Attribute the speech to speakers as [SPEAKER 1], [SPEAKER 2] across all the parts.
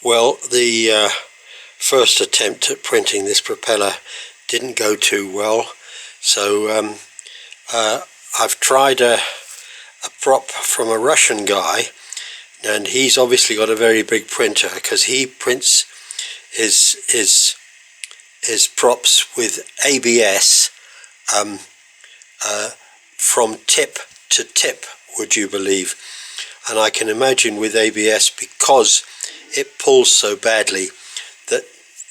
[SPEAKER 1] Well, the first attempt at printing this propeller didn't go too well, so I've tried a prop from a Russian guy, and he's obviously got a very big printer because he prints his props with ABS from tip to tip, would you believe? And I can imagine with ABS, because it pulls so badly,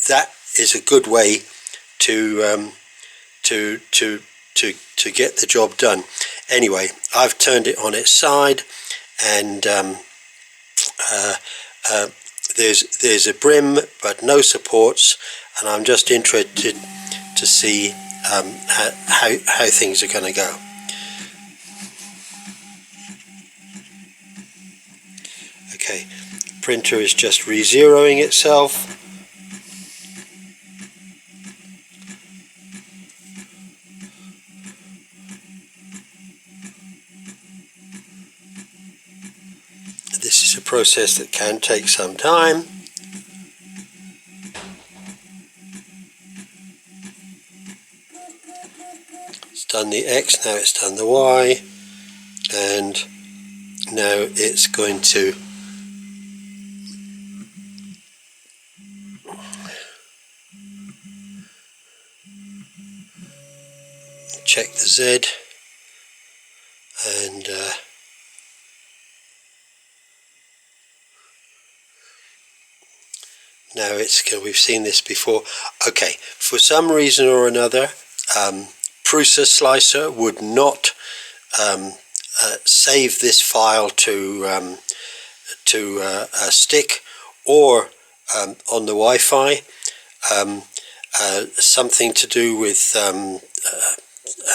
[SPEAKER 1] that is a good way to get the job done. Anyway, I've turned it on its side, and there's a brim but no supports, and I'm just interested to see how things are going to go. Okay, printer is just re-zeroing itself. This is a process that can take some time. It's done the X, now it's done the Y, and now it's going to check the Z, and now it's going. We've seen this before. Okay, for some reason or another, Prusa Slicer would not save this file to a stick or on the Wi-Fi. Something to do with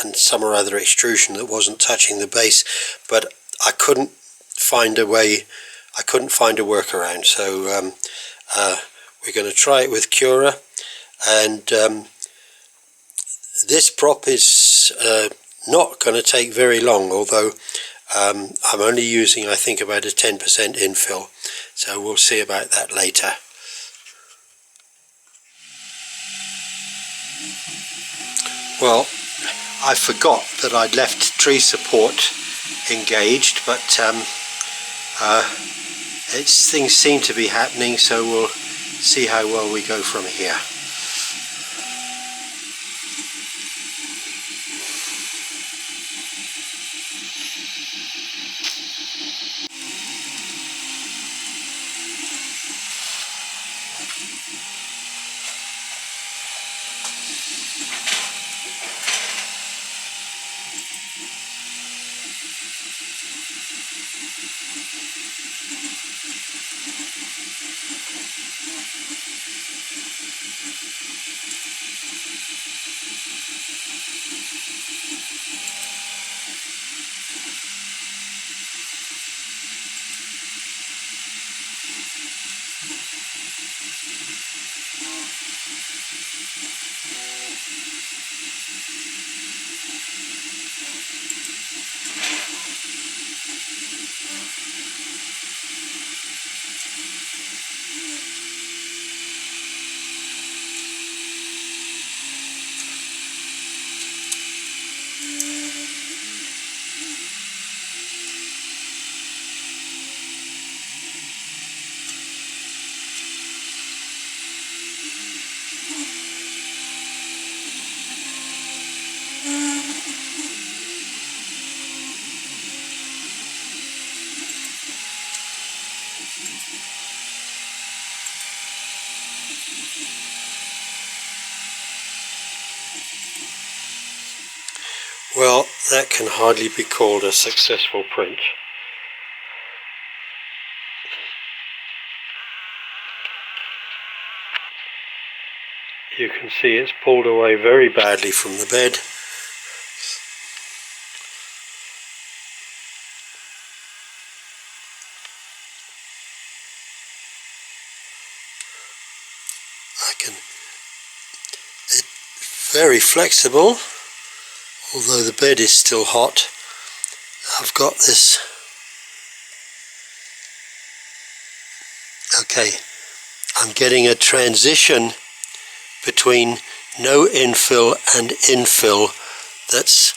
[SPEAKER 1] and some or other extrusion that wasn't touching the base, but I couldn't find a way. I couldn't find a workaround, so we're going to try it with Cura, and this prop is not going to take very long, although I'm only using, I think, about a 10% infill, so we'll see about that later. Well, I forgot that I'd left tree support engaged, but things seem to be happening, so we'll see how well we go from here. Well, that can hardly be called a successful print. You can see it's pulled away very badly from the bed. It's very flexible, although the bed is still hot. I've got this. Okay, I'm getting a transition between no infill and infill that's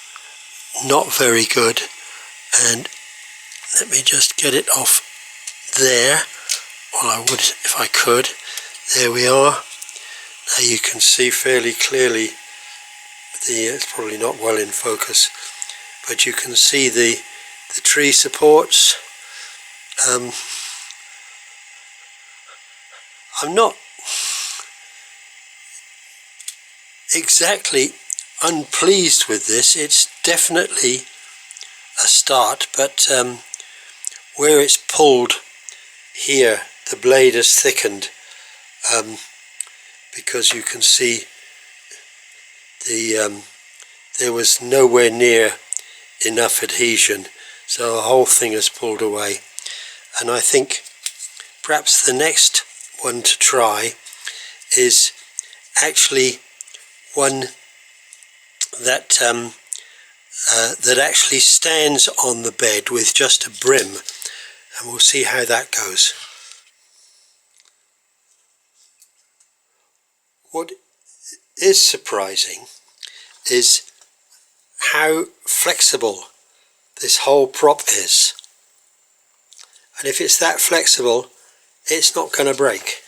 [SPEAKER 1] not very good. And let me just get it off there. Well, I would if I could. There we are. Now you can see fairly clearly it's probably not well in focus, but you can see the tree supports. I'm not exactly unpleased with this. It's definitely a start, but where it's pulled here, the blade has thickened, because you can see there was nowhere near enough adhesion, so the whole thing has pulled away. And I think perhaps the next one to try is actually one that that actually stands on the bed with just a brim, and we'll see how that goes. What is surprising is how flexible this whole prop is, and if it's that flexible, it's not going to break.